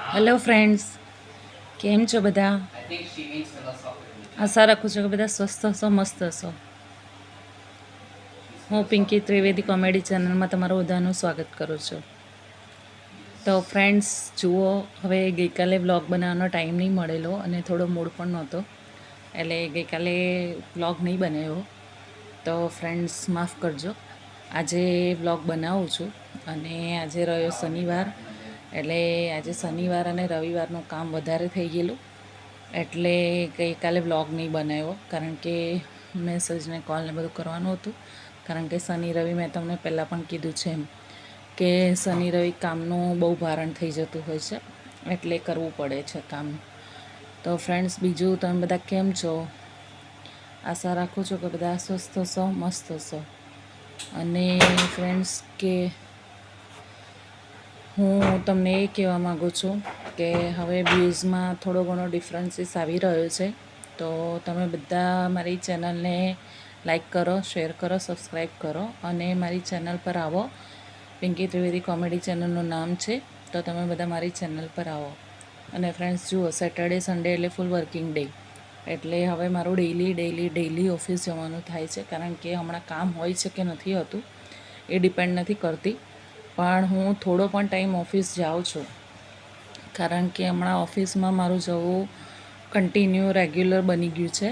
Hello friends, કેમ છો બધા? આશા રાખું છું કે બધા સ્વસ્થ હશો, મસ્ત હશો. હું પિંકી ત્રિવેદી કોમેડી ચેનલમાં તમારું બધાનું સ્વાગત કરું છું. તો ફ્રેન્ડ્સ જુઓ, હવે ગઈકાલે વ્લોગ બનાવવાનો ટાઈમ નહીં મળેલો અને થોડો મૂડ પણ નહોતો, એટલે ગઈકાલે વ્લોગ નહીં બનાવ્યો. તો ફ્રેન્ડ્સ માફ કરજો. આજે વ્લોગ બનાવું છું અને આજે રહ્યો શનિવાર, એટલે આજે શનિવાર અને રવિવારનું કામ વધારે થઈ ગયેલું, એટલે ગઈકાલે વ્લોગ નહીં બનાવ્યો. કારણ કે મેસેજને કોલને બધું કરવાનું હતું. કારણ કે શનિ રવિ મેં તમને પહેલાં પણ કીધું છે એમ કે શનિ રવિ કામનું બહુ ભારણ થઈ જતું હોય છે, એટલે કરવું પડે છે કામ. તો ફ્રેન્ડ્સ બીજું તમે બધા કેમ છો? આશા રાખું છું કે બધા સ્વસ્થ હશો, મસ્ત હશો. અને ફ્રેન્ડ્સ કે હું તમને એ કહેવા માગું છું કે હવે વ્યૂઝમાં થોડો ઘણો ડિફરન્સીસ આવી રહ્યો છે. તો તમે બધા મારી ચેનલને લાઈક કરો, શેર કરો, સબસ્ક્રાઈબ કરો અને મારી ચેનલ પર આવો. પિંકી ત્રિવેદી કોમેડી ચેનલનું નામ છે, તો તમે બધા મારી ચેનલ પર આવો. અને ફ્રેન્ડ્સ જુઓ, સેટરડે સન્ડે એટલે ફૂલ વર્કિંગ ડે, એટલે હવે મારું ડેઈલી ઓફિસ જવાનું થાય છે. કારણ કે હમણાં કામ હોય છે કે નથી હોતું એ ડિપેન્ડ નથી કરતી, પણ હું થોડો પણ ટાઈમ ઓફિસ જાઉં છું. કારણ કે હમણાં ઓફિસમાં મારું જવું કન્ટિન્યુ રેગ્યુલર બની ગયું છે,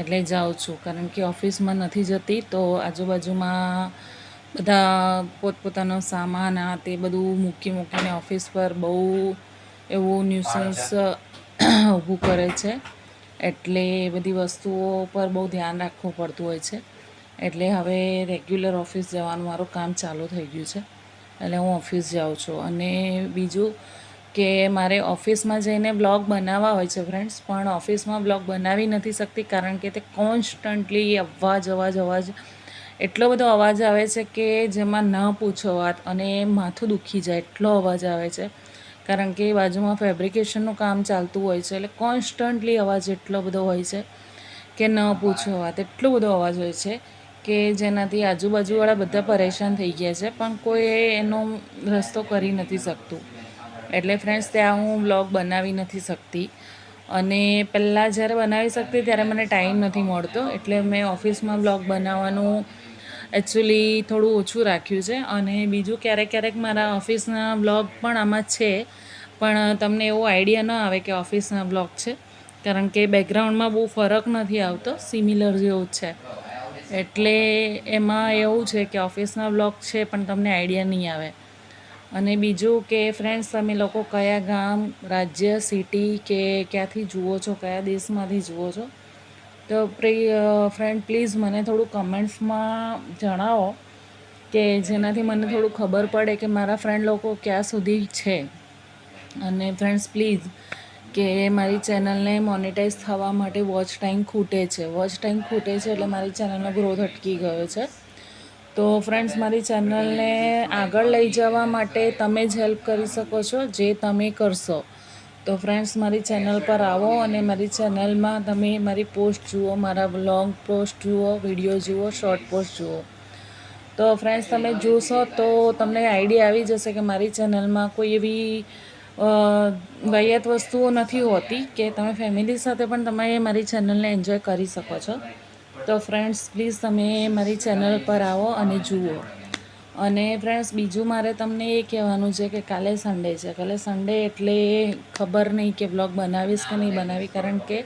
એટલે જાઉં છું. કારણ કે ઓફિસમાં નથી જતી તો આજુબાજુમાં બધા પોતપોતાનો સામાન આ તે બધું મૂકીને ઓફિસ પર બહુ એવું ન્યુસન્સ ઊભું કરે છે, એટલે એ બધી વસ્તુઓ પર બહુ ધ્યાન રાખવું પડતું હોય છે. એટલે હવે રેગ્યુલર ઓફિસ જવાનું મારું કામ ચાલુ થઈ ગયું છે, એટલે હું ઓફિસ જાઉં છું. અને બીજું કે મારે ઓફિસમાં જઈને બ્લોગ બનાવવા હોય છે ફ્રેન્ડ્સ, પણ ઓફિસમાં બ્લોગ બનાવી નથી શકતી. કારણ કે તે કોન્સ્ટન્ટલી અવાજ એટલો બધો અવાજ આવે છે કે જેમાં ન પૂછો વાત, અને માથું દુખી જાય એટલો અવાજ આવે છે. કારણ કે બાજુમાં ફેબ્રિકેશનનું કામ ચાલતું હોય છે, એટલે કોન્સ્ટન્ટલી અવાજ એટલો બધો હોય છે કે ન પૂછો વાત. એટલો બધો અવાજ હોય છે કે જેનાથી આજુબાજુવાળા બધા પરેશાન થઈ ગયા છે, પણ કોઈ એનો રસ્તો કરી નથી શકતું. એટલે ફ્રેન્ડ્સ ત્યાં હું વ્લોગ બનાવી નથી શકતી. અને પહેલાં જ્યારે બનાવી શકતી ત્યારે મને ટાઈમ નથી મળતો, એટલે મેં ઓફિસમાં વ્લોગ બનાવવાનું એકચ્યુઅલી થોડું ઓછું રાખ્યું છે. અને બીજું ક્યારેક મારા ઓફિસના વ્લોગ પણ આમાં છે, પણ તમને એવો આઈડિયા ન આવે કે ઓફિસના વ્લોગ છે. કારણ કે બેકગ્રાઉન્ડમાં બહુ ફરક નથી આવતો, સિમિલર જેવું છે. એટલે એમાં એવું છે કે ઓફિસના વ્લોગ છે પણ તમને આઈડિયા નહીં આવે. અને બીજું કે ફ્રેન્ડ્સ, તમે લોકો કયા ગામ, રાજ્ય, સિટી કે ક્યાંથી જુઓ છો, કયા દેશમાંથી જુઓ છો, તો ફ્રેન્ડ પ્લીઝ મને થોડું કમેન્ટ્સમાં જણાવો, કે જેનાથી મને થોડું ખબર પડે કે મારા ફ્રેન્ડ લોકો ક્યાં સુધી છે. અને ફ્રેન્ડ્સ પ્લીઝ કે મારી ચેનલને મોનેટાઈઝ થવા માટે વોચ ટાઈમ ખૂટે છે એટલે મારી ચેનલનો ગ્રોથ અટકી ગયો છે. તો ફ્રેન્ડ્સ, મારી ચેનલને આગળ લઈ જવા માટે તમે જ હેલ્પ કરી શકો છો, જે તમે કરશો. તો ફ્રેન્ડ્સ, મારી ચેનલ પર આવો અને મારી ચેનલમાં તમે મારી પોસ્ટ જુઓ, મારા વ્લોગ પોસ્ટ જુઓ, વિડીયો જુઓ, શોર્ટ પોસ્ટ જુઓ. તો ફ્રેન્ડ્સ, તમે જોશો તો તમને આઈડિયા આવી જશે કે મારી ચેનલમાં કોઈ એવી વાહિયાત વસ્તુઓ નથી હોતી, કે તમે ફેમિલી સાથે પણ તમે મારી ચેનલને એન્જોય કરી શકો છો. તો ફ્રેન્ડ્સ પ્લીઝ તમે મારી ચેનલ પર આવો અને જુઓ. અને ફ્રેન્ડ્સ બીજું મારે તમને એ કહેવાનું છે કે કાલે સન્ડે છે. કાલે સન્ડે એટલે ખબર નહીં કે વ્લોગ બનાવીશ કે નહીં બનાવી, કારણ કે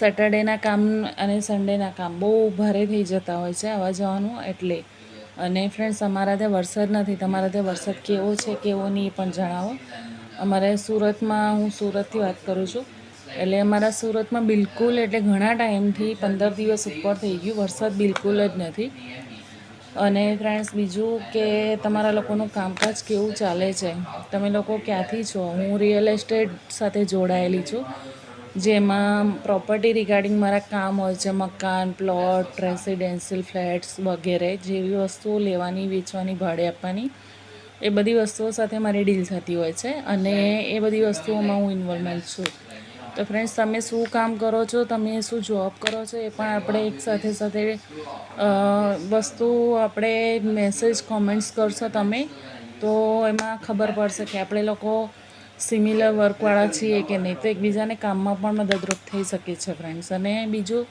સેટરડેના કામ અને સન્ડેના કામ બહુ ભારે થઈ જતા હોય છે આવવા જવાનું એટલે. અને ફ્રેન્ડ્સ, અમારા ત્યાં વરસાદ નથી. તમારા ત્યાં વરસાદ કેવો છે કેવો નહીં એ પણ જણાવો. અમારે સુરતમાં, હું સુરતથી વાત કરું છું, એટલે અમારા સુરતમાં બિલકુલ એટલે ઘણા ટાઈમથી 15 દિવસ ઉપર થઈ ગયું વરસાદ બિલકુલ જ નથી. અને ફ્રેન્ડ્સ બીજું કે તમારા લોકોનું કામકાજ કેવું ચાલે છે, તમે લોકો ક્યાંથી છો? હું રિયલ એસ્ટેટ સાથે જોડાયેલી છું, જેમાં પ્રોપર્ટી રિગાર્ડિંગ મારા કામ હોય છે. મકાન, પ્લોટ, રેસિડેન્શિયલ ફ્લેટ્સ વગેરે જેવી વસ્તુઓ લેવાની, વેચવાની, ભાડે આપવાની, એ બધી વસ્તુઓ સાથે મારી ડીલ થતી હોય છે. અને એ બધી વસ્તુઓમાં હું ઇન્વોલ્વમેન્ટ છું. તો ફ્રેન્ડ્સ, તમે શું કામ કરો છો, તમે શું જોબ કરો છો, એ પણ આપણે એક સાથે વસ્તુ આપણે મેસેજ કોમેન્ટ્સ કરશો તમે, તો એમાં ખબર પડશે કે આપણે લોકો સિમિલર વર્કવાળા છીએ કે નહીં, તો એકબીજાને કામમાં પણ મદદરૂપ થઈ શકે છે ફ્રેન્ડ્સ. અને બીજું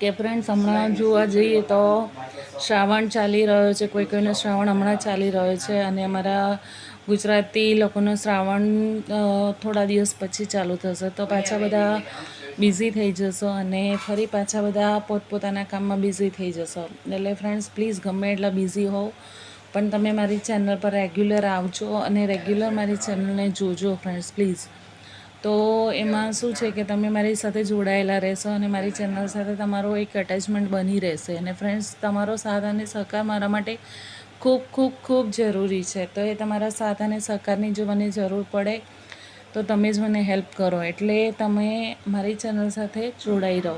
કે ફ્રેન્ડ્સ, હમણાં જોવા જઈએ તો શ્રાવણ ચાલી રહ્યો છે, કોઈનો શ્રાવણ હમણાં ચાલી રહ્યો છે, અને અમારા ગુજરાતી લોકોનો શ્રાવણ થોડા દિવસ પછી ચાલુ થશે. તો પાછા બધા બિઝી થઈ જશો અને ફરી પાછા બધા પોતપોતાના કામમાં બિઝી થઈ જશો. એટલે ફ્રેન્ડ્સ, પ્લીઝ ગમે એટલા બિઝી હોવ પણ તમે મારી ચેનલ પર રેગ્યુલર આવજો અને રેગ્યુલર મારી ચેનલને જોજો ફ્રેન્ડ્સ પ્લીઝ. તો એમાં શું છે કે તમે મારી સાથે જોડાયેલા રહેશો અને મારી ચેનલ સાથે તમારો એક અટેચમેન્ટ બની રહેશે. અને ફ્રેન્ડ્સ, તમારો સાથ અને સહકાર મારા માટે ખૂબ ખૂબ ખૂબ જરૂરી છે. તો એ તમારા સાથ અને સહકારની જો મને જરૂર પડે તો તમે જ મને હેલ્પ કરો, એટલે તમે મારી ચેનલ સાથે જોડાઈ રહો.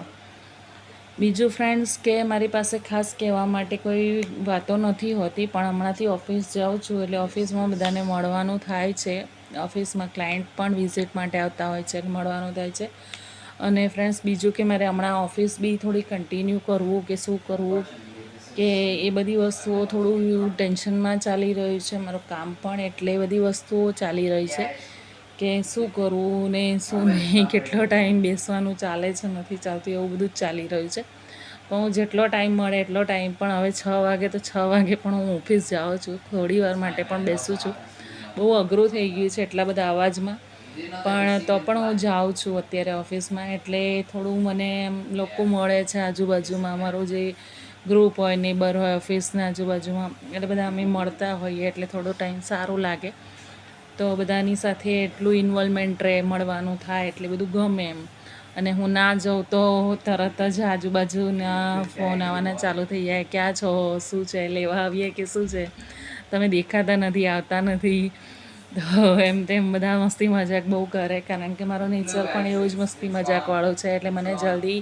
બીજું ફ્રેન્ડ્સ કે મારી પાસે ખાસ કહેવા માટે કોઈ વાતો નથી હોતી, પણ હમણાંથી ઓફિસ જાઉં છું એટલે ઓફિસમાં બધાને મળવાનું થાય છે. ઓફિસમાં ક્લાયન્ટ પણ વિઝિટ માટે આવતા હોય છે, મળવાનું થાય છે. અને ફ્રેન્ડ્સ, બીજું કે મારે હમણાં ઓફિસ બી થોડી કન્ટિન્યુ કરવું કે શું કરવું, કે એ બધી વસ્તુઓ થોડું ટેન્શનમાં ચાલી રહ્યું છે. મારું કામ પણ એટલે બધી વસ્તુઓ ચાલી રહી છે કે શું કરવું ને શું નહીં, કેટલો ટાઈમ બેસવાનું ચાલે છે, નથી ચાલતું, એવું બધું જ ચાલી રહ્યું છે. પણ હું જેટલો ટાઈમ મળે એટલો ટાઈમ પણ, હવે 6 વાગે તો 6 વાગે પણ હું ઓફિસ જાઉં છું, થોડી વાર માટે પણ બેસું છું. બહુ અઘરું થઈ ગયું છે એટલા બધા અવાજમાં, પણ તો પણ હું જાઉં છું અત્યારે ઓફિસમાં. એટલે થોડું મને લોકો મળે છે આજુબાજુમાં, અમારું જે ગ્રુપ હોય, નેબર હોય ઓફિસના આજુબાજુમાં, એટલે બધા અમે મળતા હોઈએ એટલે થોડો ટાઈમ સારું લાગે. તો બધાની સાથે એટલું ઇન્વોલ્વમેન્ટ રહે, મળવાનું થાય એટલે બધું ગમે એમ. અને હું ના જાઉં તો તરત જ આજુબાજુના ફોન આવવાના ચાલુ થઈ જાય, ક્યાં છો, શું છે, લેવા આવીએ કે શું છે, તમે દેખાતા નથી, આવતા નથી. તો એમ તેમ બધા મસ્તી મજાક બહુ કરે, કારણ કે મારો નેચર પણ એવું જ મસ્તી મજાકવાળો છે. એટલે મને જલ્દી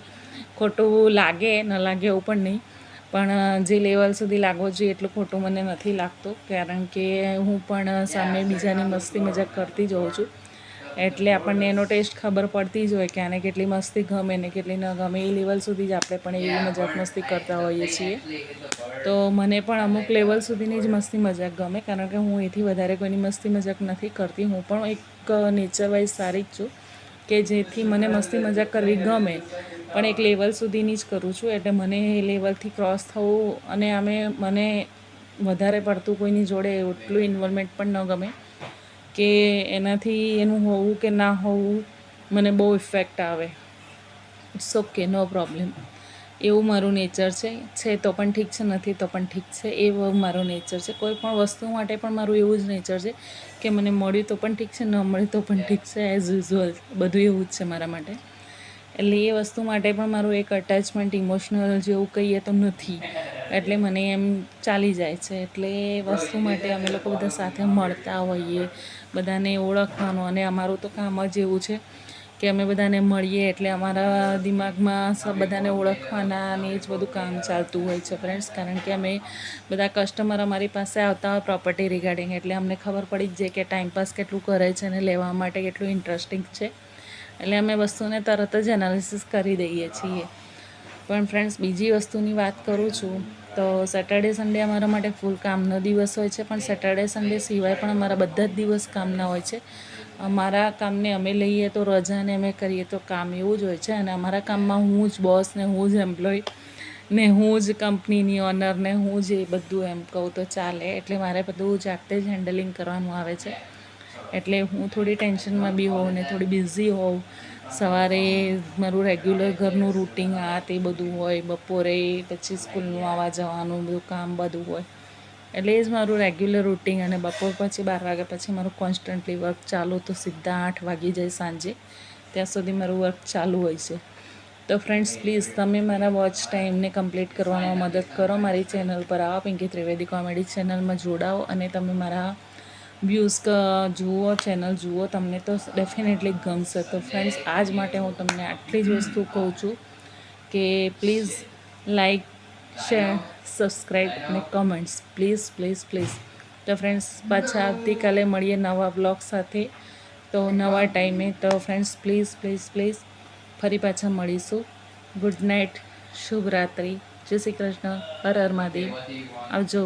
ખોટું લાગે ન લાગે એવું પણ નહીં, પણ જે લેવલ સુધી લાગવો જોઈએ એટલું ખોટું મને નથી લાગતું, કારણ કે હું પણ સામે બીજાની મસ્તી મજાક કરતી જ હોઉં છું. એટલે આપણને એનો ટેસ્ટ ખબર પડતી જ હોય કે આને કેટલી મસ્તી ગમે ને કેટલી ન ગમે. એ લેવલ સુધી જ આપણે પણ એવી મજાક મસ્તી કરતા હોઈએ છીએ. તો મને પણ અમુક લેવલ સુધીની જ મસ્તી મજાક ગમે, કારણ કે હું એથી વધારે કોઈની મસ્તી મજાક નથી કરતી. હું પણ એક નેચર વાઇઝ સારી જ છું કે જેથી મને મસ્તી મજાક કરવી ગમે, પણ એક લેવલ સુધીની જ કરું છું. એટલે મને એ લેવલથી ક્રોસ થવું અને મને વધારે પડતું કોઈની જોડે એટલું ઇન્વોલ્વમેન્ટ પણ ન ગમે કે એનાથી એનું હોવું કે ના હોવું મને બહુ ઇફેક્ટ આવે. It's okay, no problem. એવું મારું નેચર છે તો પણ ઠીક છે, નથી તો પણ ઠીક છે, એવું મારું નેચર છે. કોઈ પણ વસ્તુ માટે પણ મારું એવું જ નેચર છે કે મને મળ્યું તો પણ ઠીક છે, ન મળ્યું તો પણ ઠીક છે. એઝ યુઝ્યુઅલ બધું એવું જ છે મારા માટે. એટલે એ વસ્તુ માટે પણ મારું એક અટેચમેન્ટ ઇમોશનલ જેવું કહીએ તો નથી, એટલે મને એમ ચાલી જાય છે. એટલે એ વસ્તુ માટે અમે લોકો બધા સાથે મળતા હોઈએ, બધાને ઓળખવાનું. અને અમારું તો કામ જ એવું છે કે અમે બધાને મળીએ એટલે અમારા દિમાગમાં બધાને ઓળખવાના અને એ જ બધું કામ ચાલતું હોય છે ફ્રેન્ડ્સ. કારણ કે અમે બધા કસ્ટમર અમારી પાસે આવતા હોય પ્રોપર્ટી રિગાર્ડિંગ, એટલે અમને ખબર પડી જ જાય કે ટાઈમપાસ કેટલું કરે છે અને લેવા માટે કેટલું ઇન્ટરેસ્ટિંગ છે. એટલે અમે વસ્તુને તરત જ એનાલિસિસ કરી દઈએ છીએ. પણ ફ્રેન્ડ્સ, બીજી વસ્તુની વાત કરું છું તો સેટરડે સન્ડે અમારા માટે ફૂલ કામનો દિવસ હોય છે, પણ સેટરડે સન્ડે સિવાય પણ અમારા બધા જ દિવસ કામના હોય છે. અમારા કામને અમે લઈએ તો રજા ને અમે કરીએ તો કામ, એવું જ હોય છે. અને અમારા કામમાં હું જ બોસ ને હું જ એમ્પ્લોય ને હું જ કંપનીની ઓનર ને હું જ એ બધું એમ કહું તો ચાલે. એટલે મારે બધું જાતે જ હેન્ડલિંગ કરવાનું આવે છે. એટલે હું થોડી ટેન્શનમાં બી હોઉં ને થોડી બિઝી હોઉં. સવારે મારું રેગ્યુલર ઘરનું રૂટિન આ તે બધું હોય, બપોરે પછી સ્કૂલનું આવવા જવાનું બધું કામ બધું હોય, એટલે એ જ મારું રેગ્યુલર રૂટિન. અને બપોર પછી 12 વાગ્યા પછી મારું કોન્સ્ટન્ટલી વર્ક ચાલુ, તો સીધા 8 વાગી જાય સાંજે, ત્યાં સુધી મારું વર્ક ચાલુ હોય છે. તો ફ્રેન્ડ્સ, પ્લીઝ તમે મારા વોચ ટાઈમને કમ્પ્લીટ કરવામાં મદદ કરો. મારી ચેનલ પર આવો, પિંકી ત્રિવેદી કોમેડી ચેનલમાં જોડાઓ અને તમે મારા વ્યૂઝ જુઓ, ચેનલ જુઓ, તમને તો ડેફિનેટલી ગમશે. તો ફ્રેન્ડ્સ, આજ માટે હું તમને આટલી જ વસ્તુ કહું છું કે પ્લીઝ લાઈક, શેર, સબસ્ક્રાઈબ અને કમેન્ટ્સ પ્લીઝ પ્લીઝ પ્લીઝ. તો ફ્રેન્ડ્સ, પાછા આવતીકાલે મળીએ નવા બ્લોગ સાથે, તો નવા ટાઈમે. તો ફ્રેન્ડ્સ, પ્લીઝ પ્લીઝ પ્લીઝ ફરી પાછા મળીશું. ગુડ નાઇટ, શુભ રાત્રિ, જય શ્રી કૃષ્ણ, હર હર મહાદેવ, આવજો.